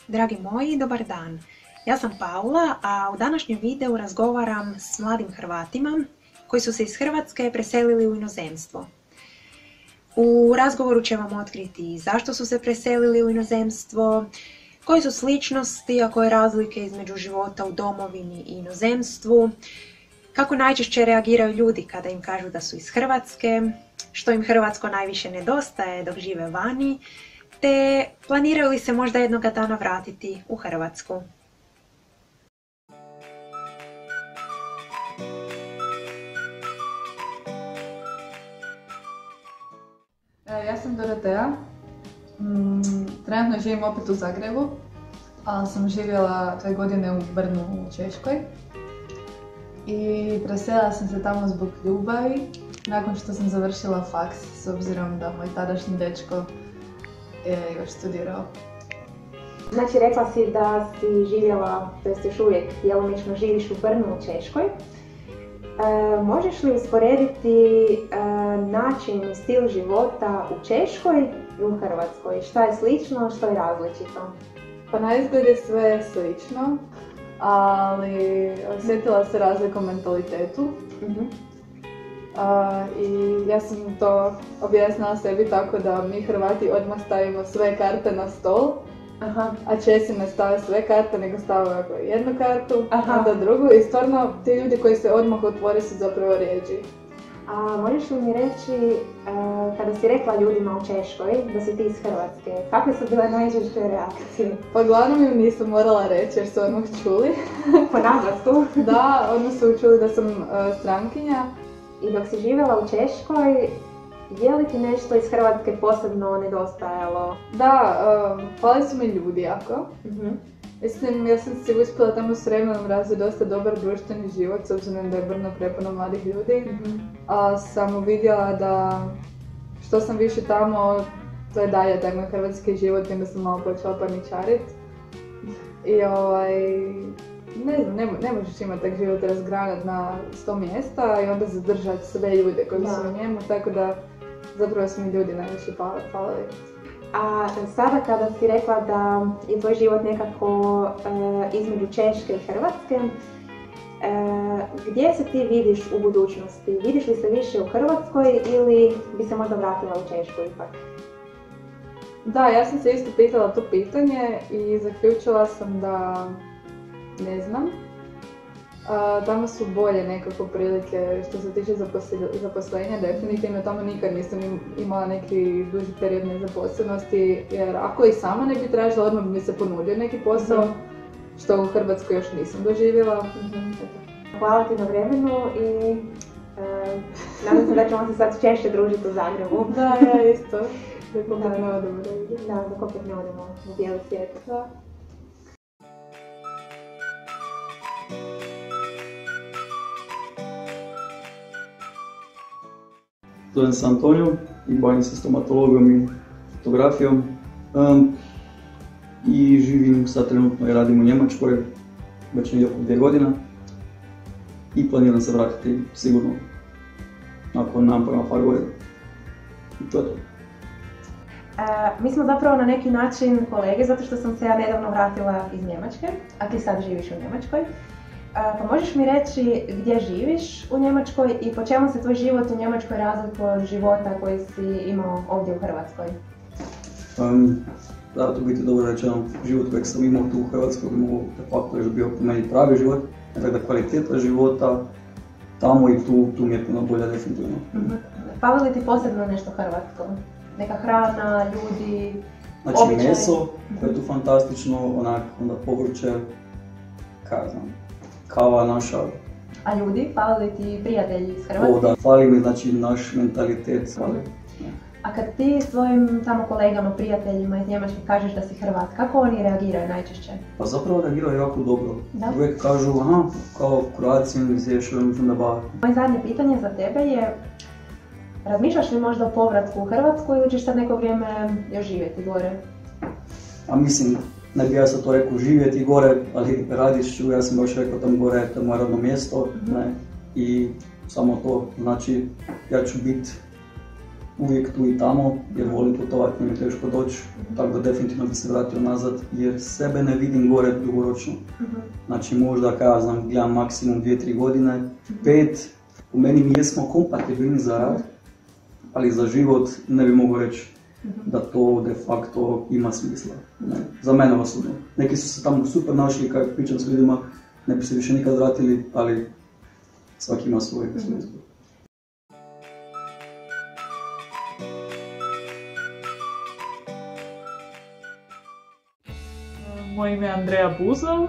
Dragi moji, dobar dan. Ja sam Paula, a u današnjem videu razgovaram s mladim Hrvatima koji su se iz Hrvatske preselili u inozemstvo. U razgovoru ćemo vam otkriti zašto su se preselili u inozemstvo, koje su sličnosti, a koje razlike između života u domovini i inozemstvu, kako najčešće reagiraju ljudi kada im kažu da su iz Hrvatske, što im hrvatsko najviše nedostaje dok žive vani, te planiraju li se možda jednoga dana vratiti u Hrvatsku. Ja sam Dorotea, trenutno živim opet u Zagrebu, ali sam živjela 2 godine u Brnu u Češkoj i preselila sam se tamo zbog ljubavi nakon što sam završila faks, s obzirom da moj tadašnji dečko je još studirao. Znači, rekla si da si živjela, to jest još uvijek djelomično živiš u Brnu u Češkoj. Možeš li usporediti način i stil života u Češkoj i u Hrvatskoj? Šta je slično, što je različito? Pa naizgled je sve slično, ali osjetila se razliku u mentalitetu. I ja sam to objasnila sebi tako da mi Hrvati odmah stavimo sve karte na stol, a Česi ne stave sve karte, nego stave jednu kartu, onda drugu i stvarno ti ljudi koji se odmah otvore su zapravo rijeđi. A možeš li mi reći, kada si rekla ljudima u Češkoj da si ti iz Hrvatske, kakve su bile najčešće reakcije? Pa uglavnom im nisam morala reći jer su odmah čuli. Po naglasku? Da, odmah su čuli da sam strankinja. I dok si živjela u Češkoj, je li ti nešto iz Hrvatske posebno nedostajalo? Da, fali su mi ljudi jako. Mislim, ja sam si uspjela tamo s vremenom razviti dosta dobar društveni život, s obzirom da je Brno prepuno mladih ljudi. A sam uvidjela da što sam više tamo, to je dalje taj moj hrvatski život i onda sam malo počela paničariti. I ne znam, ne možeš imati tak život razgranat na 100 mjesta i onda zadržati sve ljude koji su u njemu, tako da zapravo su mi ljudi najviše falili. A sada kada si rekla da je tvoj život nekako između Češke i Hrvatske, gdje se ti vidiš u budućnosti? Vidiš li se više u Hrvatskoj ili bi se možda vratila u Češku ipak? Da, ja sam se isto pitala to pitanje i zaključila sam da ne znam. Tamo su bolje nekako prilike što se tiče zaposlenja, definitivno tamo nikad nisam imala neki duži period nezaposlenosti, jer ako i sama ne bi tražila, odmah bi mi se ponudio neki posao, što u Hrvatskoj još nisam doživjela. Hvala ti na vremenu i nadam se da ćemo se sad češće družiti u Zagrebu. Da, ja isto. Dok opet ne odemo. Da, dok opet ne odemo u bijeli svijet. Zovem se Antonio i bavim se stomatologom i fotografijom i živim sad trenutno i radim u Njemačkoj već negdje oko 2 godine i planiram se vratiti sigurno nakon napora par godina. I to je to. Mi smo zapravo na neki način kolege zato što sam se ja nedavno vratila iz Njemačke, a ti sad živiš u Njemačkoj. Pa možeš mi reći gdje živiš u Njemačkoj i po čemu se tvoj život u Njemačkoj razlikuje od života koji si imao ovdje u Hrvatskoj? Da, to biti dobro rečeno, život kojeg sam imao tu u Hrvatskoj de facto je bio po meni pravi život, tako da kvaliteta života tamo i tu mi je puno bolja definitivno. Fali li ti posebno nešto hrvatsko? Neka hrana, ljudi, znači, običaj? Meso, koje je tu fantastično, onda povrće, kaj znam, kava naša. A ljudi, fali li ti prijatelji iz Hrvatske? Da, fali mi, znači, naš mentalitet fali. A kad ti svojim tamo kolegama, prijateljima iz Njemačke kažeš da si Hrvat, kako oni reagiraju najčešće? Pa zapravo reagiraju jako dobro. Da? Uvijek kažu, kao Kroacijom izvješujem wunderbar. Moje zadnje pitanje za tebe je, razmišljaš li možda o povratku u Hrvatsku ili ćeš sad neko vrijeme još živjeti gore? A mislim, ne bi ja sad to rekao živjeti gore, ali radit ću, ja sam još rekao tam gore, to je moje rodno mjesto, ne, i samo to, znači ja ću biti uvijek tu i tamo, jer volim putovati, nije mi teško doći, tako da definitivno bi se vratio nazad, jer sebe ne vidim gore dugoročno. Znači možda, kada znam, gledam maksimum 2-3 godine, 5, u meni mi jesmo kompatibilni za rad, ali za život ne bi mogu reći da to de facto ima smisla. Ne, za mene osobno. Neki su se tamo super našli, kada pričam s ljudima, ne bi se više nikad vratili, ali svaki ima svoj izbor. Moje ime je Andreja Buzov.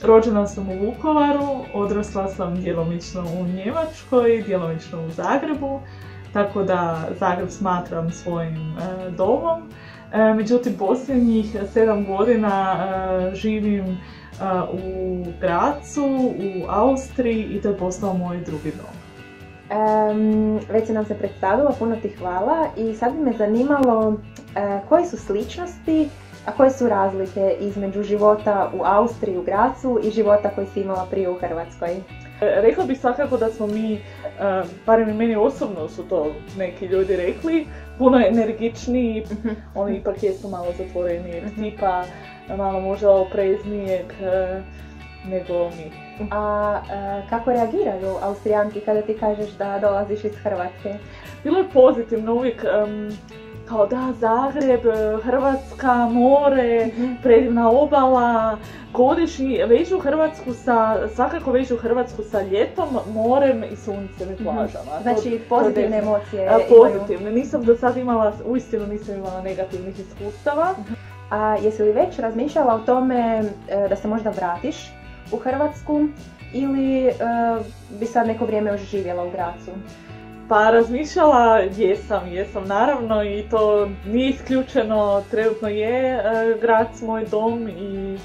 Rođena sam u Vukovaru, odrasla sam djelomično u Njemačkoj, djelomično u Zagrebu, tako da Zagreb smatram svojim domom. Međutim, posljednjih 7 godina živim u Grazu, u Austriji i to je postao moj drugi dom. Već si nam se predstavila, puno ti hvala i sad bi me zanimalo koje su sličnosti, a koje su razlike između života u Austriji, u Grazu i života koji si imala prije u Hrvatskoj? Rekla bih svakako da smo mi, barem i meni osobno su to neki ljudi rekli, puno energičniji, oni ipak jesu malo zatvorenijeg tipa, malo možda opreznijeg nego mi. A kako reagiraju Austrijanki kada ti kažeš da dolaziš iz Hrvatske? Bilo je pozitivno uvijek, kao da, Zagreb, Hrvatska, more, predivna obala, godišnji, svakako vežu Hrvatsku sa ljetom, morem i suncem i plažama. Znači pozitivne emocije pozitivne, uistinu nisam imala negativnih iskustava. A jesi li već razmišljala o tome da se možda vratiš u Hrvatsku ili bi sad neko vrijeme još živjela u Grazu? Pa razmišljala jesam naravno i to nije isključeno, trenutno je Graz moj dom i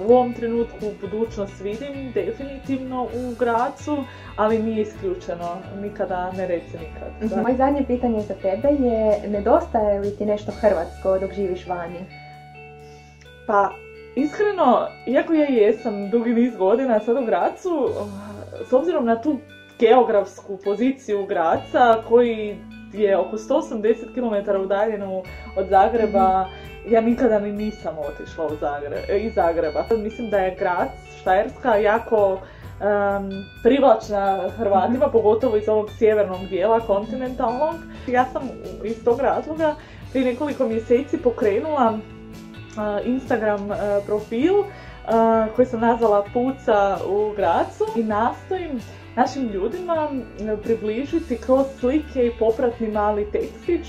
u ovom trenutku budućnost vidim definitivno u Grazu, ali nije isključeno, nikada ne reci nikad. Moje zadnje pitanje za tebe je, nedostaje li ti nešto hrvatsko dok živiš vani? Pa iskreno, iako ja jesam dugi niz godina sad u Grazu, s obzirom na tu geografsku poziciju Graza koji je oko 180 km udaljen od Zagreba, ja nikada ni nisam otišla iz Zagreba. Mislim da je Graz, Štajerska, jako privlačna Hrvatima, pogotovo iz ovog sjevernog dijela kontinentalnog. Ja sam iz tog razloga prije nekoliko mjeseci pokrenula Instagram profil koji sam nazvala Puca u Grazu i nastojim našim ljudima približiti kroz slike i popratni mali tekstić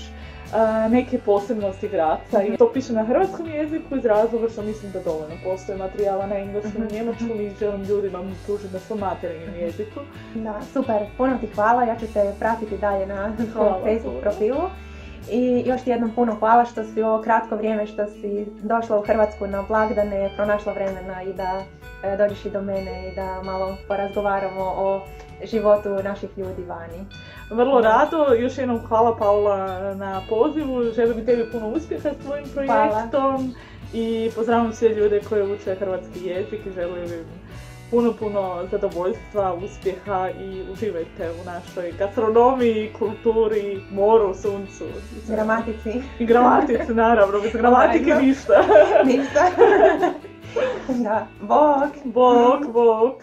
neke posebnosti Graza. I to piše na hrvatskom jeziku iz razloga što mislim da dovoljno postoje materijala na engleskom i njemačkom i želim ljudima pružiti na svom materinjem jeziku. Da, super, puno ti hvala, ja ću te pratiti dalje na Facebook profilu. I još ti jednom puno hvala što si u ovo kratko vrijeme što si došla u Hrvatsku na blagdane, pronašla vremena i da dođeš i do mene i da malo porazgovaramo o životu naših ljudi vani. Vrlo rado, još jednom hvala Paula na pozivu, želim tebi puno uspjeha s tvojim projektom i pozdravljam sve ljude koji uče hrvatski jezik i želim im puno zadovoljstva, uspjeha i uživajte u našoj gastronomiji, kulturi, moru, suncu. Gramatici. I gramatici, naravno, bez gramatike ništa. Ništa. Da, bok. Bok, bok.